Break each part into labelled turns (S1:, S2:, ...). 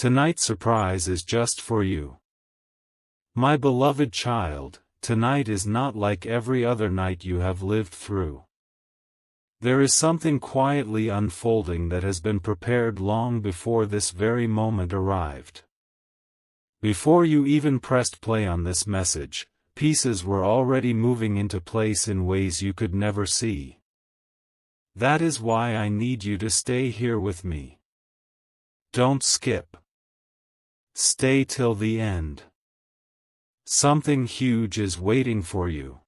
S1: Tonight's surprise is just for you. My beloved child, tonight is not like every other night you have lived through. There is something quietly unfolding that has been prepared long before this very moment arrived. Before you even pressed play on this message, pieces were already moving into place in ways you could never see. That is why I need you to stay here with me. Don't skip. Stay till the end. Something huge is waiting for you.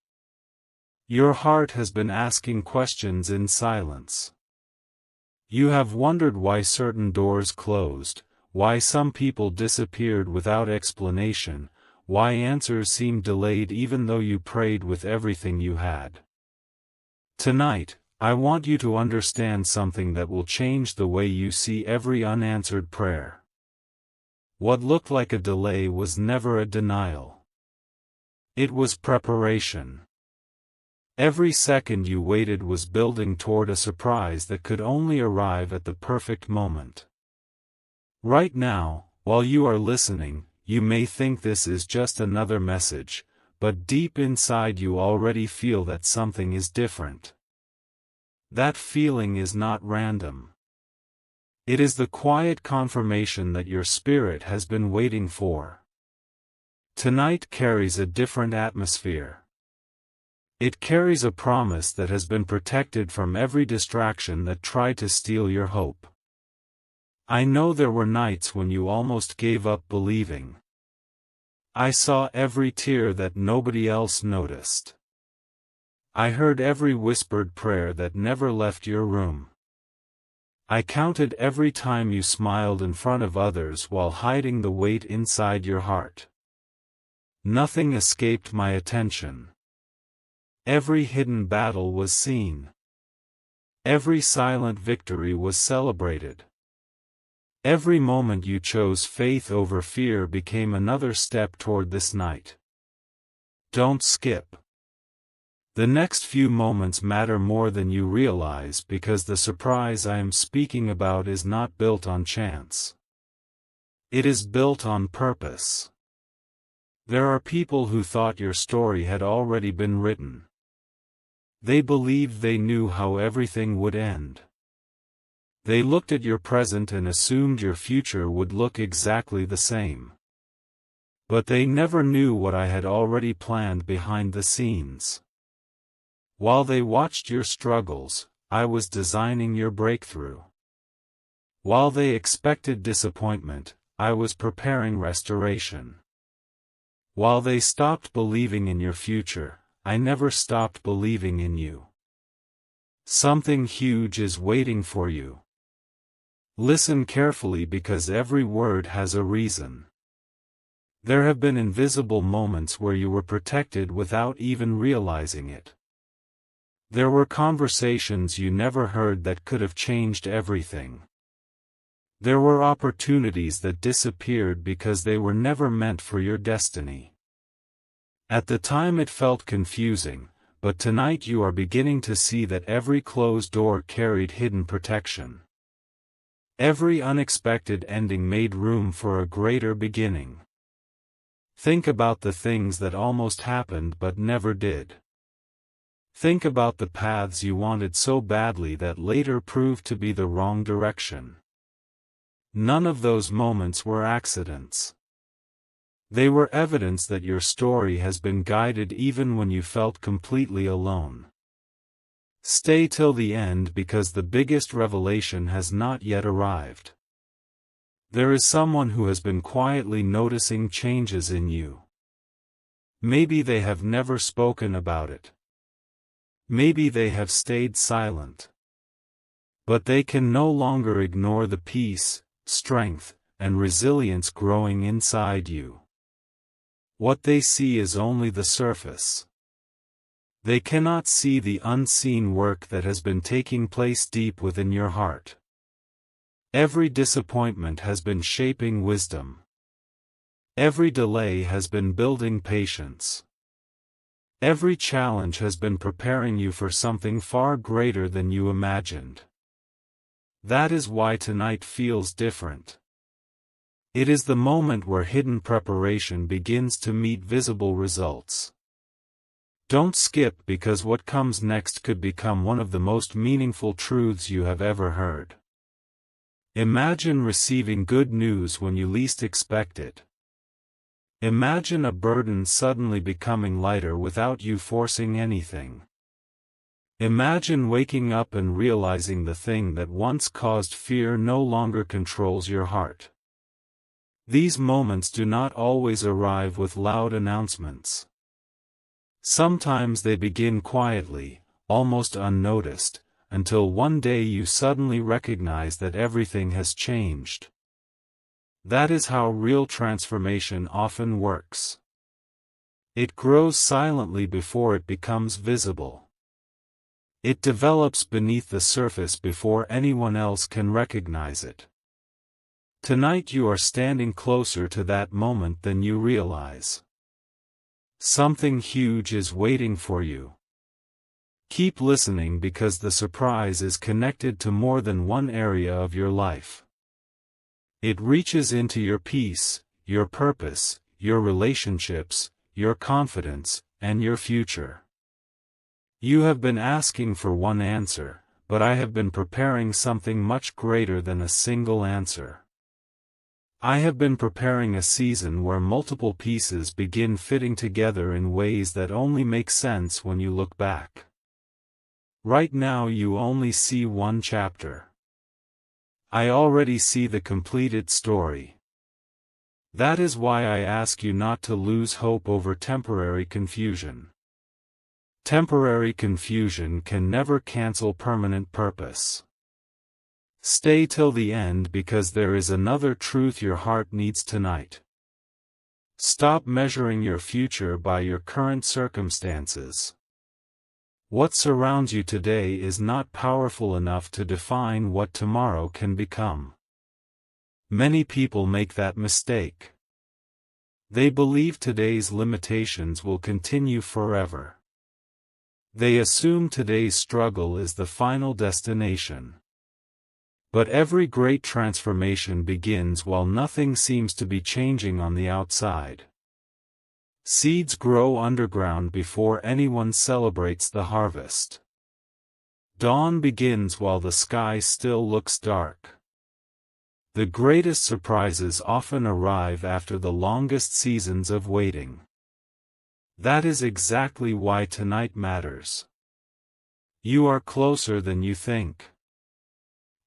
S1: Your heart has been asking questions in silence. You have wondered why certain doors closed, why some people disappeared without explanation, why answers seemed delayed even though you prayed with everything you had. Tonight, I want you to understand something that will change the way you see every unanswered prayer. What looked like a delay was never a denial. It was preparation. Every second you waited was building toward a surprise that could only arrive at the perfect moment. Right now, while you are listening, you may think this is just another message, but deep inside you already feel that something is different. That feeling is not random. It is the quiet confirmation that your spirit has been waiting for. Tonight carries a different atmosphere. It carries a promise that has been protected from every distraction that tried to steal your hope. I know there were nights when you almost gave up believing. I saw every tear that nobody else noticed. I heard every whispered prayer that never left your room. I counted every time you smiled in front of others while hiding the weight inside your heart. Nothing escaped my attention. Every hidden battle was seen. Every silent victory was celebrated. Every moment you chose faith over fear became another step toward this night. Don't skip. The next few moments matter more than you realize because the surprise I am speaking about is not built on chance. It is built on purpose. There are people who thought your story had already been written. They believed they knew how everything would end. They looked at your present and assumed your future would look exactly the same. But they never knew what I had already planned behind the scenes. While they watched your struggles, I was designing your breakthrough. While they expected disappointment, I was preparing restoration. While they stopped believing in your future, I never stopped believing in you. Something huge is waiting for you. Listen carefully because every word has a reason. There have been invisible moments where you were protected without even realizing it. There were conversations you never heard that could have changed everything. There were opportunities that disappeared because they were never meant for your destiny. At the time it felt confusing, but tonight you are beginning to see that every closed door carried hidden protection. Every unexpected ending made room for a greater beginning. Think about the things that almost happened but never did. Think about the paths you wanted so badly that later proved to be the wrong direction. None of those moments were accidents. They were evidence that your story has been guided even when you felt completely alone. Stay till the end because the biggest revelation has not yet arrived. There is someone who has been quietly noticing changes in you. Maybe they have never spoken about it. Maybe they have stayed silent. But they can no longer ignore the peace, strength, and resilience growing inside you. What they see is only the surface. They cannot see the unseen work that has been taking place deep within your heart. Every disappointment has been shaping wisdom. Every delay has been building patience. Every challenge has been preparing you for something far greater than you imagined. That is why tonight feels different. It is the moment where hidden preparation begins to meet visible results. Don't skip, because what comes next could become one of the most meaningful truths you have ever heard. Imagine receiving good news when you least expect it. Imagine a burden suddenly becoming lighter without you forcing anything. Imagine waking up and realizing the thing that once caused fear no longer controls your heart. These moments do not always arrive with loud announcements. Sometimes they begin quietly, almost unnoticed, until one day you suddenly recognize that everything has changed. That is how real transformation often works. It grows silently before it becomes visible. It develops beneath the surface before anyone else can recognize it. Tonight you are standing closer to that moment than you realize. Something huge is waiting for you. Keep listening, because the surprise is connected to more than one area of your life. It reaches into your peace, your purpose, your relationships, your confidence, and your future. You have been asking for one answer, but I have been preparing something much greater than a single answer. I have been preparing a season where multiple pieces begin fitting together in ways that only make sense when you look back. Right now you only see one chapter. I already see the completed story. That is why I ask you not to lose hope over temporary confusion. Temporary confusion can never cancel permanent purpose. Stay till the end, because there is another truth your heart needs tonight. Stop measuring your future by your current circumstances. What surrounds you today is not powerful enough to define what tomorrow can become. Many people make that mistake. They believe today's limitations will continue forever. They assume today's struggle is the final destination. But every great transformation begins while nothing seems to be changing on the outside. Seeds grow underground before anyone celebrates the harvest. Dawn begins while the sky still looks dark. The greatest surprises often arrive after the longest seasons of waiting. That is exactly why tonight matters. You are closer than you think.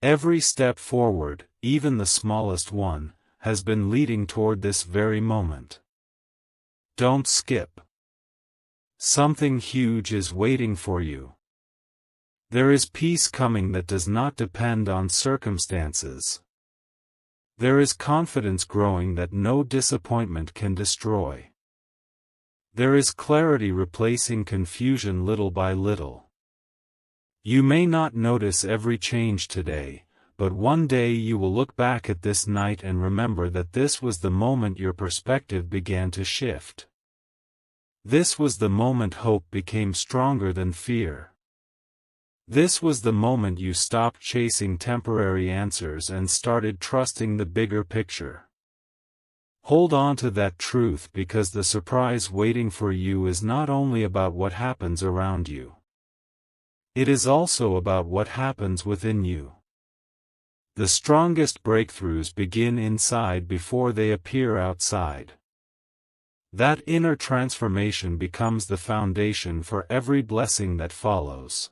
S1: Every step forward, even the smallest one, has been leading toward this very moment. Don't skip. Something huge is waiting for you. There is peace coming that does not depend on circumstances. There is confidence growing that no disappointment can destroy. There is clarity replacing confusion little by little. You may not notice every change today, but one day you will look back at this night and remember that this was the moment your perspective began to shift. This was the moment hope became stronger than fear. This was the moment you stopped chasing temporary answers and started trusting the bigger picture. Hold on to that truth, because the surprise waiting for you is not only about what happens around you. It is also about what happens within you. The strongest breakthroughs begin inside before they appear outside. That inner transformation becomes the foundation for every blessing that follows.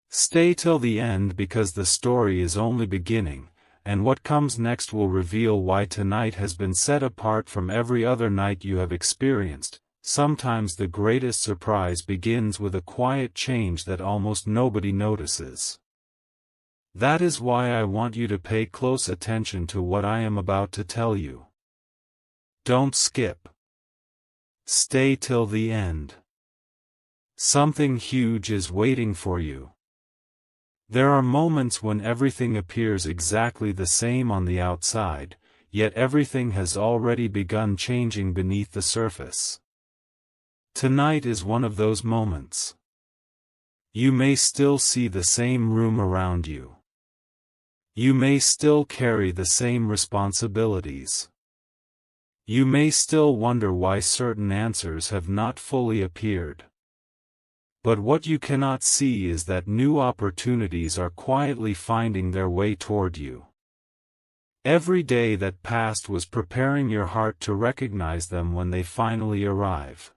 S1: Stay till the end, because the story is only beginning, and what comes next will reveal why tonight has been set apart from every other night you have experienced. Sometimes the greatest surprise begins with a quiet change that almost nobody notices. That is why I want you to pay close attention to what I am about to tell you. Don't skip. Stay till the end. Something huge is waiting for you. There are moments when everything appears exactly the same on the outside, yet everything has already begun changing beneath the surface. Tonight is one of those moments. You may still see the same room around you. You may still carry the same responsibilities. You may still wonder why certain answers have not fully appeared. But what you cannot see is that new opportunities are quietly finding their way toward you. Every day that passed was preparing your heart to recognize them when they finally arrive.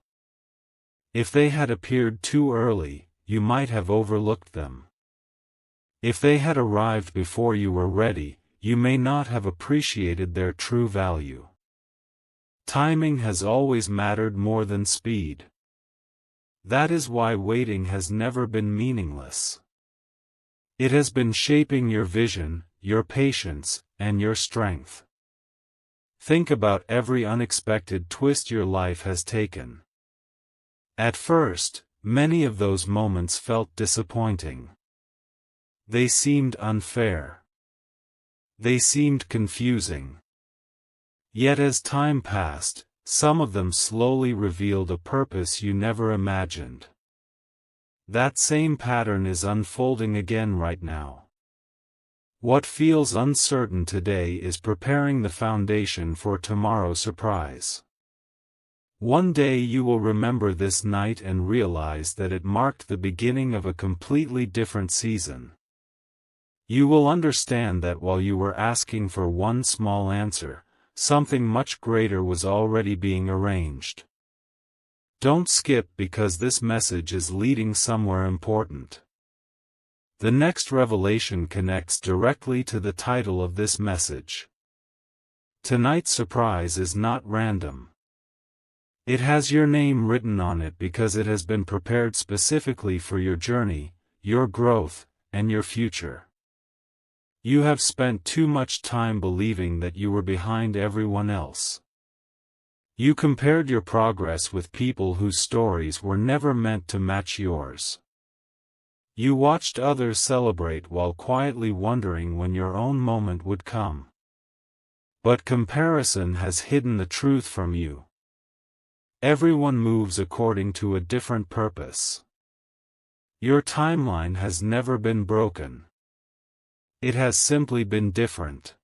S1: If they had appeared too early, you might have overlooked them. If they had arrived before you were ready, you may not have appreciated their true value. Timing has always mattered more than speed. That is why waiting has never been meaningless. It has been shaping your vision, your patience, and your strength. Think about every unexpected twist your life has taken. At first, many of those moments felt disappointing. They seemed unfair. They seemed confusing. Yet as time passed, some of them slowly revealed a purpose you never imagined. That same pattern is unfolding again right now. What feels uncertain today is preparing the foundation for tomorrow's surprise. One day you will remember this night and realize that it marked the beginning of a completely different season. You will understand that while you were asking for one small answer, something much greater was already being arranged. Don't skip because this message is leading somewhere important. The next revelation connects directly to the title of this message. Tonight's surprise is not random. It has your name written on it because it has been prepared specifically for your journey, your growth, and your future. You have spent too much time believing that you were behind everyone else. You compared your progress with people whose stories were never meant to match yours. You watched others celebrate while quietly wondering when your own moment would come. But comparison has hidden the truth from you. Everyone moves according to a different purpose. Your timeline has never been broken. It has simply been different.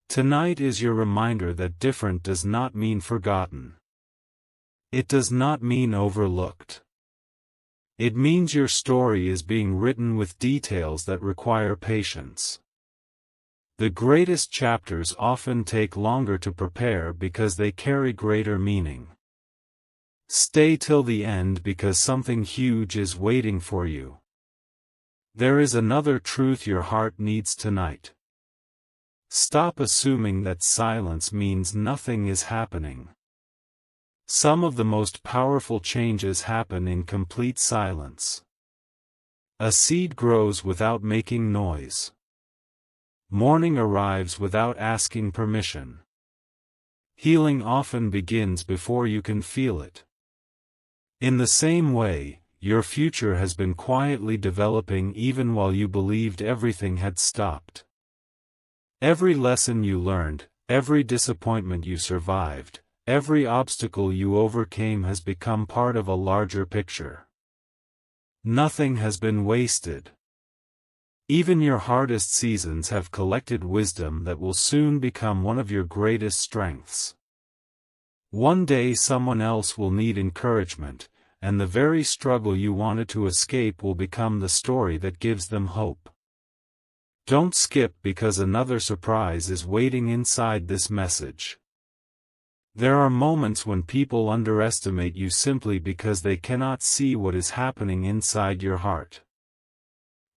S1: Tonight is your reminder that different does not mean forgotten. It does not mean overlooked. It means your story is being written with details that require patience. The greatest chapters often take longer to prepare because they carry greater meaning. Stay till the end because something huge is waiting for you. There is another truth your heart needs tonight. Stop assuming that silence means nothing is happening. Some of the most powerful changes happen in complete silence. A seed grows without making noise. Morning arrives without asking permission. Healing often begins before you can feel it. In the same way, your future has been quietly developing even while you believed everything had stopped. Every lesson you learned, every disappointment you survived, every obstacle you overcame has become part of a larger picture. Nothing has been wasted. Even your hardest seasons have collected wisdom that will soon become one of your greatest strengths. One day someone else will need encouragement, and the very struggle you wanted to escape will become the story that gives them hope. Don't skip because another surprise is waiting inside this message. There are moments when people underestimate you simply because they cannot see what is happening inside your heart.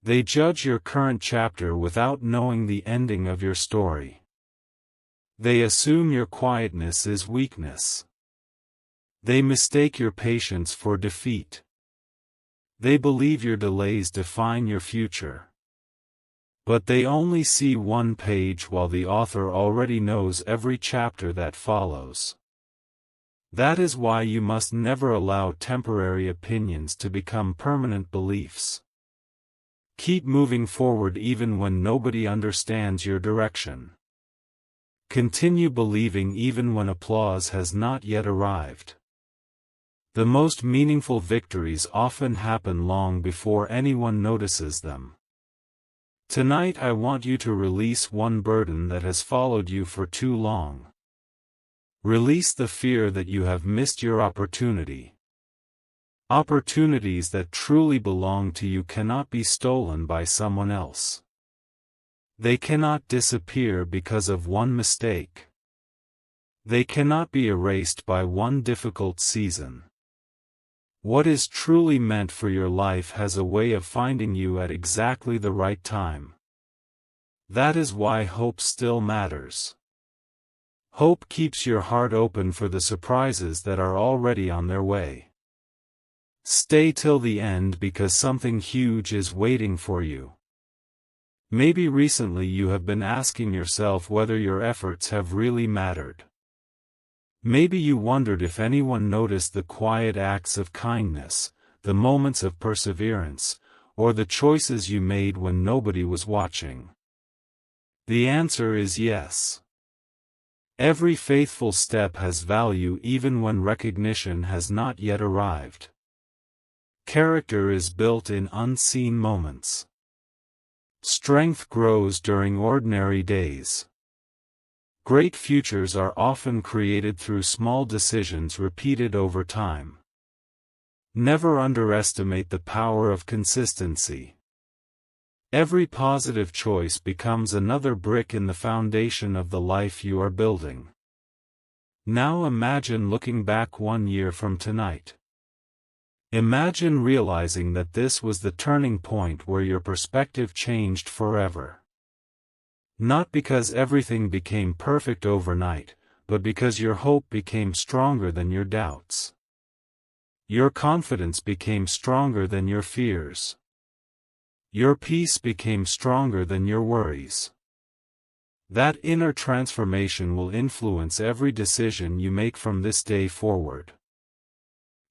S1: They judge your current chapter without knowing the ending of your story. They assume your quietness is weakness. They mistake your patience for defeat. They believe your delays define your future. But they only see one page while the author already knows every chapter that follows. That is why you must never allow temporary opinions to become permanent beliefs. Keep moving forward even when nobody understands your direction. Continue believing even when applause has not yet arrived. The most meaningful victories often happen long before anyone notices them. Tonight I want you to release one burden that has followed you for too long. Release the fear that you have missed your opportunity. Opportunities that truly belong to you cannot be stolen by someone else. They cannot disappear because of one mistake. They cannot be erased by one difficult season. What is truly meant for your life has a way of finding you at exactly the right time. That is why hope still matters. Hope keeps your heart open for the surprises that are already on their way. Stay till the end because something huge is waiting for you. Maybe recently you have been asking yourself whether your efforts have really mattered. Maybe you wondered if anyone noticed the quiet acts of kindness, the moments of perseverance, or the choices you made when nobody was watching. The answer is yes. Every faithful step has value even when recognition has not yet arrived. Character is built in unseen moments. Strength grows during ordinary days. Great futures are often created through small decisions repeated over time. Never underestimate the power of consistency. Every positive choice becomes another brick in the foundation of the life you are building. Now imagine looking back 1 year from tonight. Imagine realizing that this was the turning point where your perspective changed forever. Not because everything became perfect overnight, but because your hope became stronger than your doubts. Your confidence became stronger than your fears. Your peace became stronger than your worries. That inner transformation will influence every decision you make from this day forward.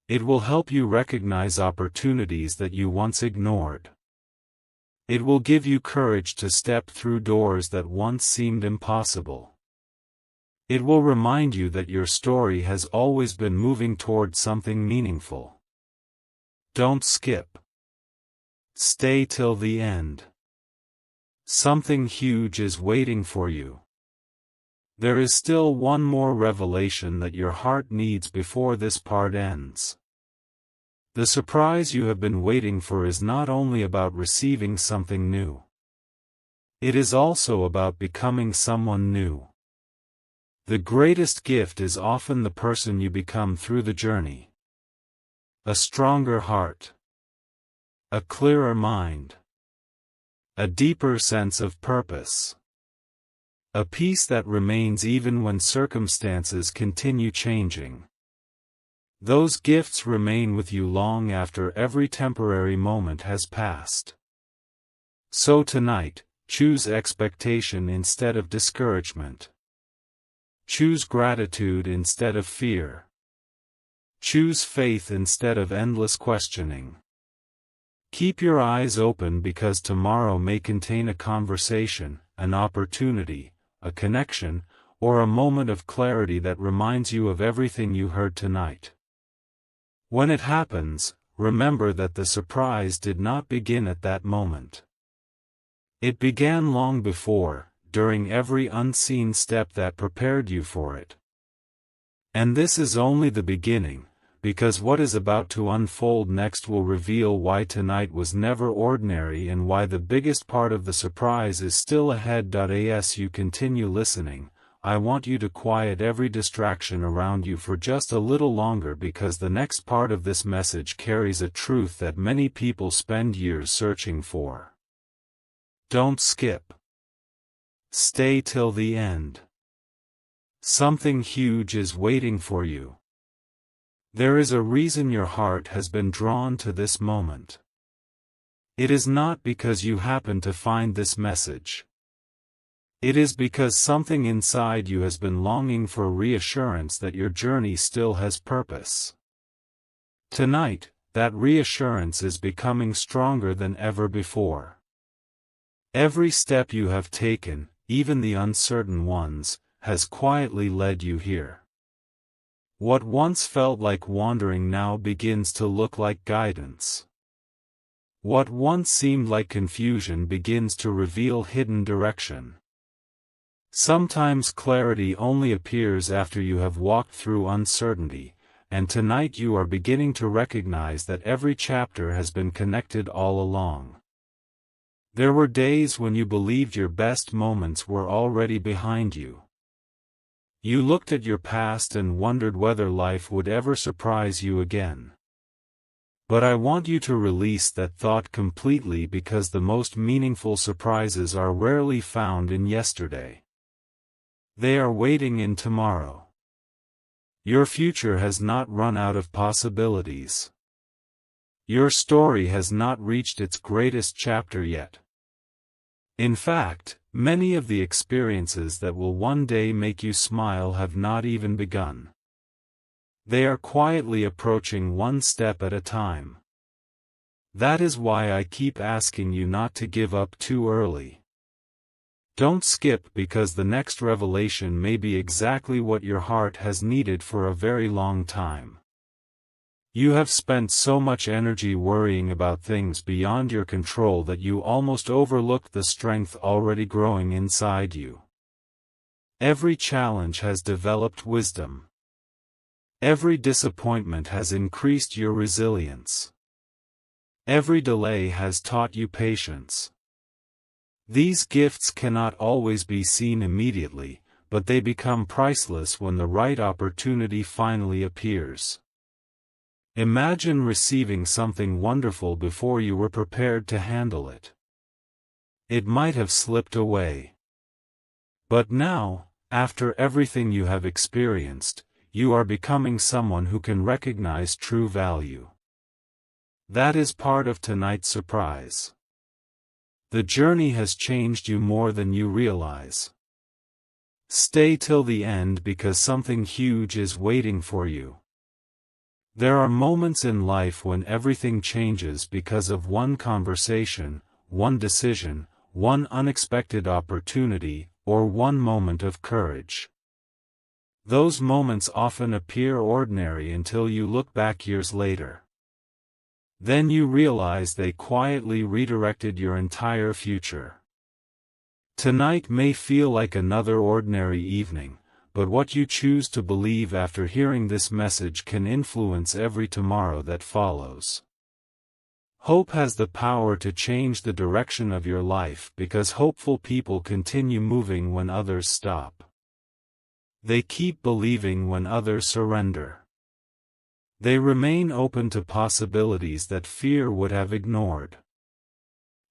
S1: It will help you recognize opportunities that you once ignored. It will give you courage to step through doors that once seemed impossible. It will remind you that your story has always been moving toward something meaningful. Don't skip. Stay till the end. Something huge is waiting for you. There is still one more revelation that your heart needs before this part ends. The surprise you have been waiting for is not only about receiving something new. It is also about becoming someone new. The greatest gift is often the person you become through the journey. A stronger heart. A clearer mind. A deeper sense of purpose. A peace that remains even when circumstances continue changing. Those gifts remain with you long after every temporary moment has passed. So tonight, choose expectation instead of discouragement. Choose gratitude instead of fear. Choose faith instead of endless questioning. Keep your eyes open because tomorrow may contain a conversation, an opportunity, a connection, or a moment of clarity that reminds you of everything you heard tonight. When it happens, remember that the surprise did not begin at that moment. It began long before, during every unseen step that prepared you for it. And this is only the beginning, because what is about to unfold next will reveal why tonight was never ordinary and why the biggest part of the surprise is still ahead. As you continue listening, I want you to quiet every distraction around you for just a little longer because the next part of this message carries a truth that many people spend years searching for. Don't skip. Stay till the end. Something huge is waiting for you. There is a reason your heart has been drawn to this moment. It is not because you happen to find this message. It is because something inside you has been longing for reassurance that your journey still has purpose. Tonight, that reassurance is becoming stronger than ever before. Every step you have taken, even the uncertain ones, has quietly led you here. What once felt like wandering now begins to look like guidance. What once seemed like confusion begins to reveal hidden direction. Sometimes clarity only appears after you have walked through uncertainty, and tonight you are beginning to recognize that every chapter has been connected all along. There were days when you believed your best moments were already behind you. You looked at your past and wondered whether life would ever surprise you again. But I want you to release that thought completely, because the most meaningful surprises are rarely found in yesterday. They are waiting in tomorrow. Your future has not run out of possibilities. Your story has not reached its greatest chapter yet. In fact, many of the experiences that will one day make you smile have not even begun. They are quietly approaching one step at a time. That is why I keep asking you not to give up too early. Don't skip, because the next revelation may be exactly what your heart has needed for a very long time. You have spent so much energy worrying about things beyond your control that you almost overlooked the strength already growing inside you. Every challenge has developed wisdom. Every disappointment has increased your resilience. Every delay has taught you patience. These gifts cannot always be seen immediately, but they become priceless when the right opportunity finally appears. Imagine receiving something wonderful before you were prepared to handle it. It might have slipped away. But now, after everything you have experienced, you are becoming someone who can recognize true value. That is part of tonight's surprise. The journey has changed you more than you realize. Stay till the end, because something huge is waiting for you. There are moments in life when everything changes because of one conversation, one decision, one unexpected opportunity, or one moment of courage. Those moments often appear ordinary until you look back years later. Then you realize they quietly redirected your entire future. Tonight may feel like another ordinary evening, but what you choose to believe after hearing this message can influence every tomorrow that follows. Hope has the power to change the direction of your life, because hopeful people continue moving when others stop. They keep believing when others surrender. They remain open to possibilities that fear would have ignored.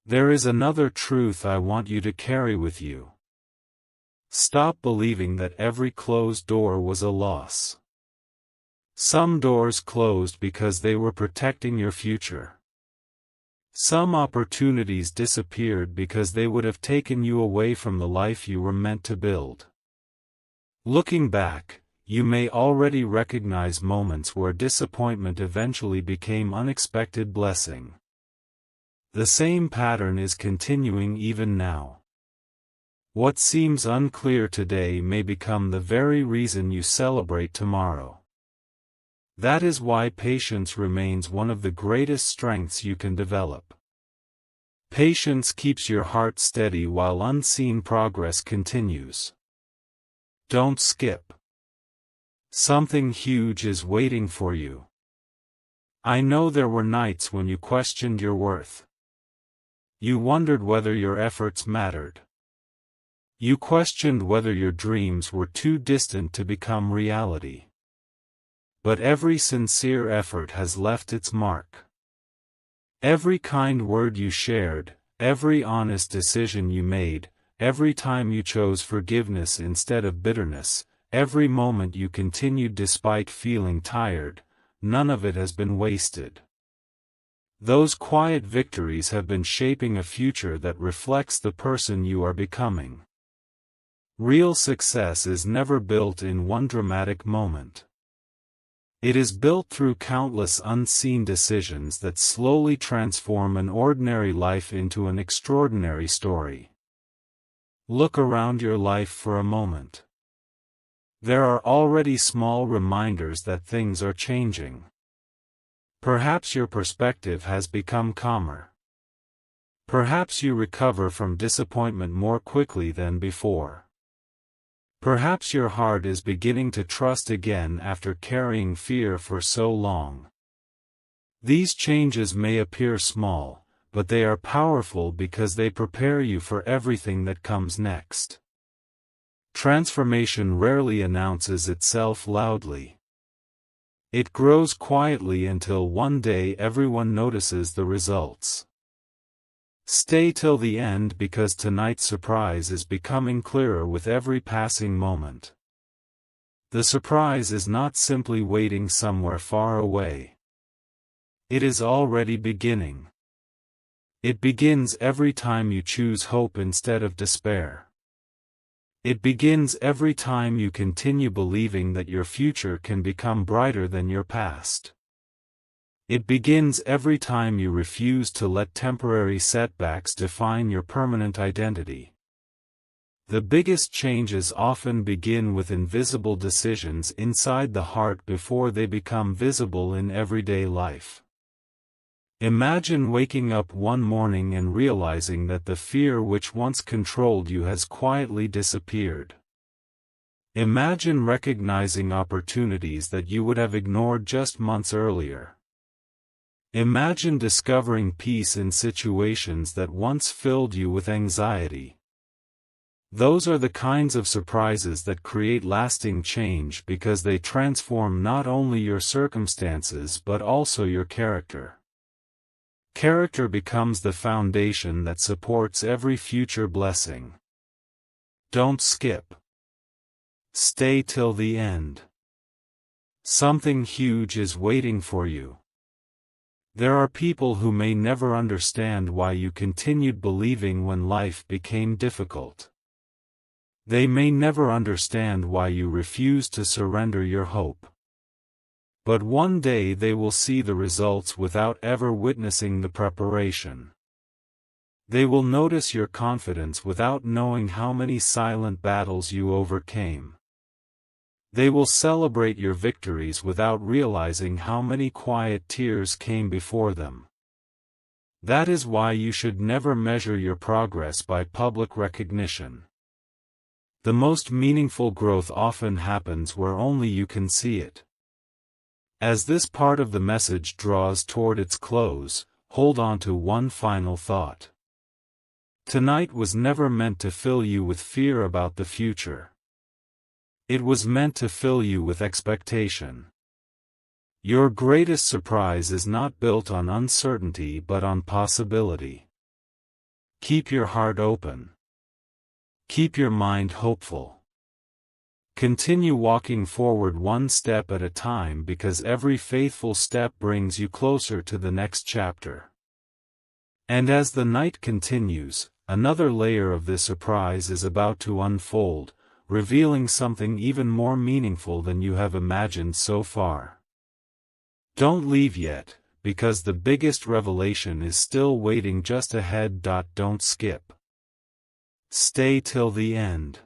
S1: There is another truth I want you to carry with you. Stop believing that every closed door was a loss. Some doors closed because they were protecting your future. Some opportunities disappeared because they would have taken you away from the life you were meant to build. Looking back, you may already recognize moments where disappointment eventually became unexpected blessing. The same pattern is continuing even now. What seems unclear today may become the very reason you celebrate tomorrow. That is why patience remains one of the greatest strengths you can develop. Patience keeps your heart steady while unseen progress continues. Don't skip. Something huge is waiting for you. I know there were nights when you questioned your worth. You wondered whether your efforts mattered. You questioned whether your dreams were too distant to become reality. But every sincere effort has left its mark. Every kind word you shared, every honest decision you made, every time you chose forgiveness instead of bitterness, every moment you continued despite feeling tired, none of it has been wasted. Those quiet victories have been shaping a future that reflects the person you are becoming. Real success is never built in one dramatic moment. It is built through countless unseen decisions that slowly transform an ordinary life into an extraordinary story. Look around your life for a moment. There are already small reminders that things are changing. Perhaps your perspective has become calmer. Perhaps you recover from disappointment more quickly than before. Perhaps your heart is beginning to trust again after carrying fear for so long. These changes may appear small, but they are powerful because they prepare you for everything that comes next. Transformation rarely announces itself loudly. It grows quietly until one day everyone notices the results. Stay till the end because tonight's surprise is becoming clearer with every passing moment. The surprise is not simply waiting somewhere far away. It is already beginning. It begins every time you choose hope instead of despair. It begins every time you continue believing that your future can become brighter than your past. It begins every time you refuse to let temporary setbacks define your permanent identity. The biggest changes often begin with invisible decisions inside the heart before they become visible in everyday life. Imagine waking up one morning and realizing that the fear which once controlled you has quietly disappeared. Imagine recognizing opportunities that you would have ignored just months earlier. Imagine discovering peace in situations that once filled you with anxiety. Those are the kinds of surprises that create lasting change because they transform not only your circumstances but also your character. Character becomes the foundation that supports every future blessing. Don't skip. Stay till the end. Something huge is waiting for you. There are people who may never understand why you continued believing when life became difficult. They may never understand why you refused to surrender your hope. But one day they will see the results without ever witnessing the preparation. They will notice your confidence without knowing how many silent battles you overcame. They will celebrate your victories without realizing how many quiet tears came before them. That is why you should never measure your progress by public recognition. The most meaningful growth often happens where only you can see it. As this part of the message draws toward its close, hold on to one final thought. Tonight was never meant to fill you with fear about the future. It was meant to fill you with expectation. Your greatest surprise is not built on uncertainty but on possibility. Keep your heart open. Keep your mind hopeful. Continue walking forward one step at a time because every faithful step brings you closer to the next chapter. And as the night continues, another layer of this surprise is about to unfold, revealing something even more meaningful than you have imagined so far. Don't leave yet, because the biggest revelation is still waiting just ahead. Don't skip. Stay till the end.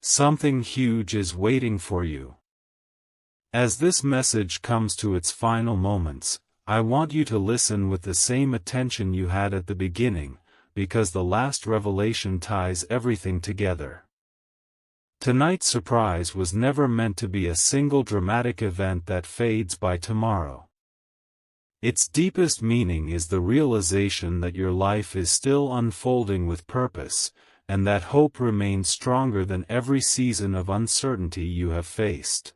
S1: Something huge is waiting for you. As this message comes to its final moments, I want you to listen with the same attention you had at the beginning, because the last revelation ties everything together. Tonight's surprise was never meant to be a single dramatic event that fades by tomorrow. Its deepest meaning is the realization that your life is still unfolding with purpose, and that hope remains stronger than every season of uncertainty you have faced.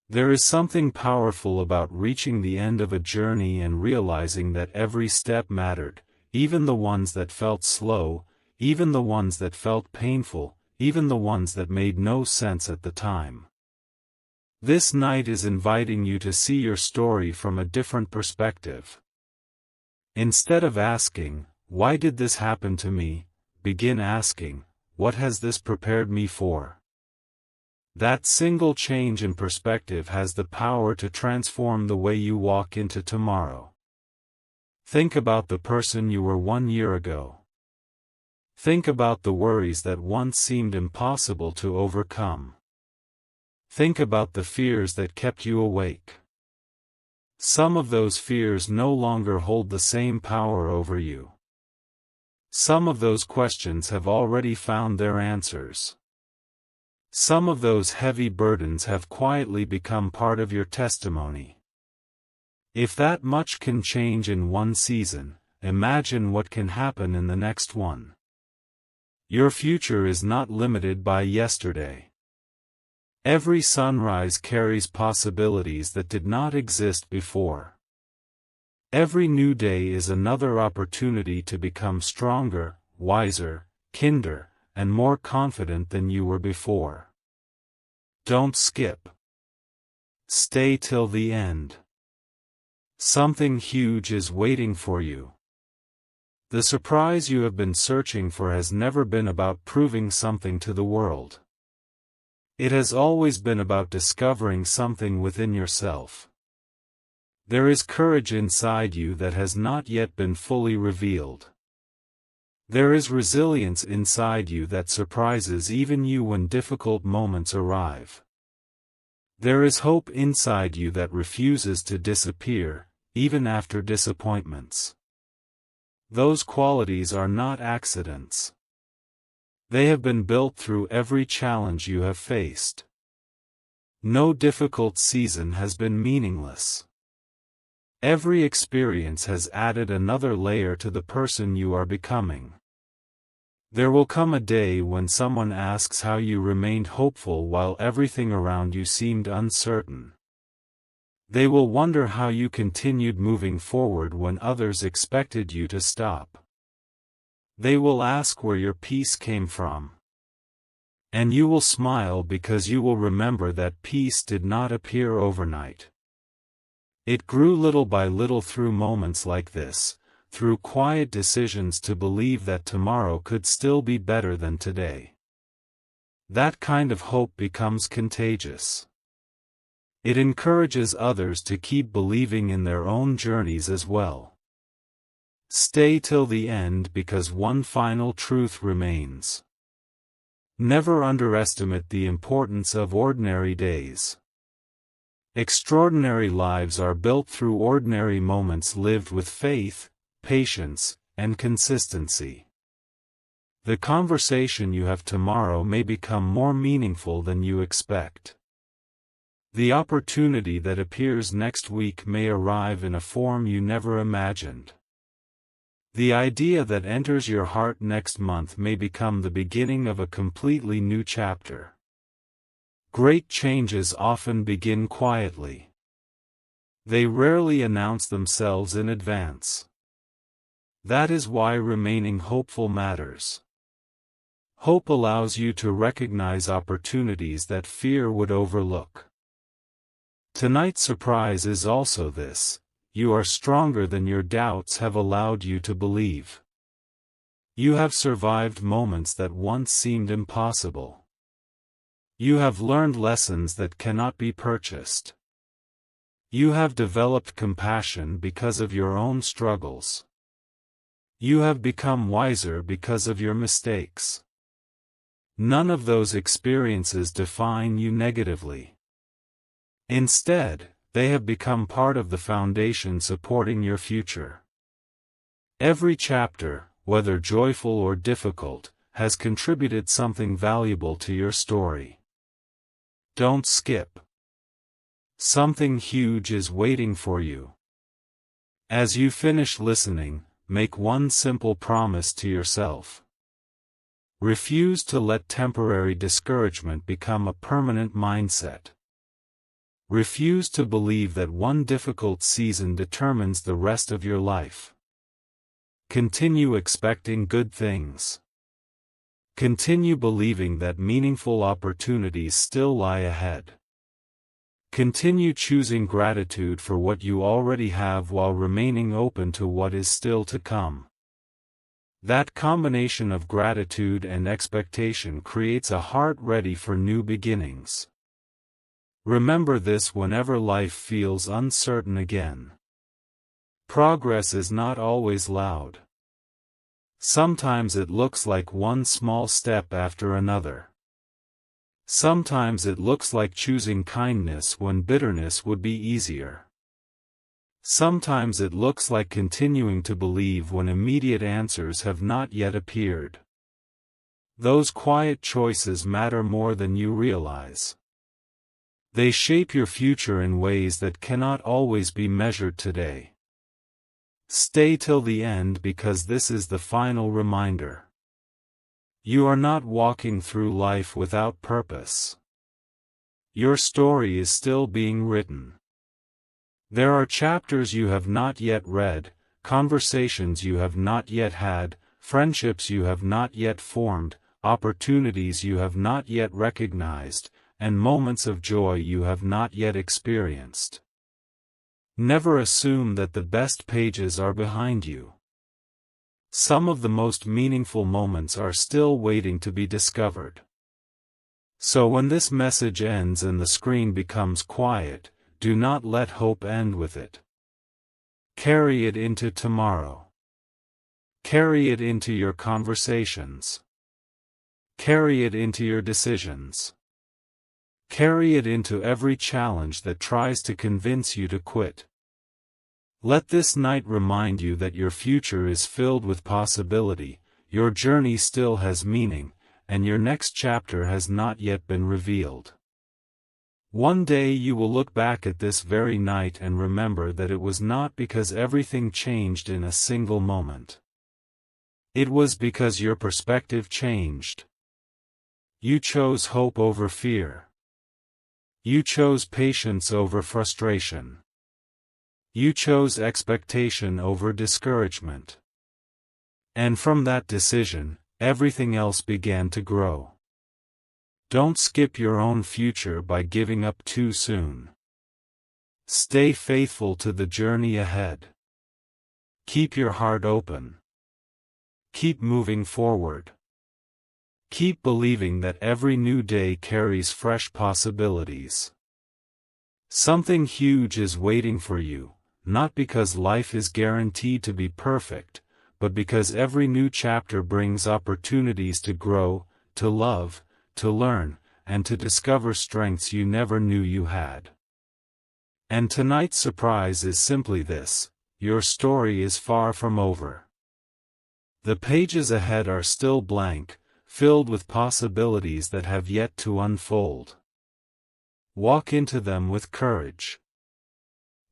S1: There is something powerful about reaching the end of a journey and realizing that every step mattered, even the ones that felt slow, even the ones that felt painful, even the ones that made no sense at the time. This night is inviting you to see your story from a different perspective. Instead of asking, "Why did this happen to me?" begin asking, "What has this prepared me for?" That single change in perspective has the power to transform the way you walk into tomorrow. Think about the person you were 1 year ago. Think about the worries that once seemed impossible to overcome. Think about the fears that kept you awake. Some of those fears no longer hold the same power over you. Some of those questions have already found their answers. Some of those heavy burdens have quietly become part of your testimony. If that much can change in one season, imagine what can happen in the next one. Your future is not limited by yesterday. Every sunrise carries possibilities that did not exist before. Every new day is another opportunity to become stronger, wiser, kinder, and more confident than you were before. Don't skip. Stay till the end. Something huge is waiting for you. The surprise you have been searching for has never been about proving something to the world. It has always been about discovering something within yourself. There is courage inside you that has not yet been fully revealed. There is resilience inside you that surprises even you when difficult moments arrive. There is hope inside you that refuses to disappear, even after disappointments. Those qualities are not accidents. They have been built through every challenge you have faced. No difficult season has been meaningless. Every experience has added another layer to the person you are becoming. There will come a day when someone asks how you remained hopeful while everything around you seemed uncertain. They will wonder how you continued moving forward when others expected you to stop. They will ask where your peace came from. And you will smile because you will remember that peace did not appear overnight. It grew little by little through moments like this, through quiet decisions to believe that tomorrow could still be better than today. That kind of hope becomes contagious. It encourages others to keep believing in their own journeys as well. Stay till the end because one final truth remains. Never underestimate the importance of ordinary days. Extraordinary lives are built through ordinary moments lived with faith, patience, and consistency. The conversation you have tomorrow may become more meaningful than you expect. The opportunity that appears next week may arrive in a form you never imagined. The idea that enters your heart next month may become the beginning of a completely new chapter. Great changes often begin quietly. They rarely announce themselves in advance. That is why remaining hopeful matters. Hope allows you to recognize opportunities that fear would overlook. Tonight's surprise is also this: you are stronger than your doubts have allowed you to believe. You have survived moments that once seemed impossible. You have learned lessons that cannot be purchased. You have developed compassion because of your own struggles. You have become wiser because of your mistakes. None of those experiences define you negatively. Instead, they have become part of the foundation supporting your future. Every chapter, whether joyful or difficult, has contributed something valuable to your story. Don't skip. Something huge is waiting for you. As you finish listening, make one simple promise to yourself. Refuse to let temporary discouragement become a permanent mindset. Refuse to believe that one difficult season determines the rest of your life. Continue expecting good things. Continue believing that meaningful opportunities still lie ahead. Continue choosing gratitude for what you already have while remaining open to what is still to come. That combination of gratitude and expectation creates a heart ready for new beginnings. Remember this whenever life feels uncertain again. Progress is not always loud. Sometimes it looks like one small step after another. Sometimes it looks like choosing kindness when bitterness would be easier. Sometimes it looks like continuing to believe when immediate answers have not yet appeared. Those quiet choices matter more than you realize. They shape your future in ways that cannot always be measured today. Stay till the end because this is the final reminder. You are not walking through life without purpose. Your story is still being written. There are chapters you have not yet read, conversations you have not yet had, friendships you have not yet formed, opportunities you have not yet recognized, and moments of joy you have not yet experienced. Never assume that the best pages are behind you. Some of the most meaningful moments are still waiting to be discovered. So when this message ends and the screen becomes quiet, do not let hope end with it. Carry it into tomorrow. Carry it into your conversations. Carry it into your decisions. Carry it into every challenge that tries to convince you to quit. Let this night remind you that your future is filled with possibility, your journey still has meaning, and your next chapter has not yet been revealed. One day you will look back at this very night and remember that it was not because everything changed in a single moment. It was because your perspective changed. You chose hope over fear. You chose patience over frustration. You chose expectation over discouragement. And from that decision, everything else began to grow. Don't skip your own future by giving up too soon. Stay faithful to the journey ahead. Keep your heart open. Keep moving forward. Keep believing that every new day carries fresh possibilities. Something huge is waiting for you, not because life is guaranteed to be perfect, but because every new chapter brings opportunities to grow, to love, to learn, and to discover strengths you never knew you had. And tonight's surprise is simply this: your story is far from over. The pages ahead are still blank, filled with possibilities that have yet to unfold. Walk into them with courage.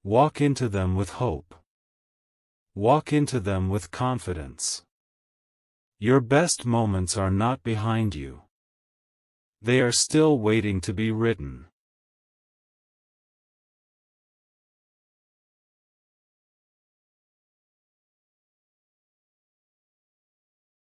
S1: Walk into them with hope. Walk into them with confidence. Your best moments are not behind you. They are still waiting to be written.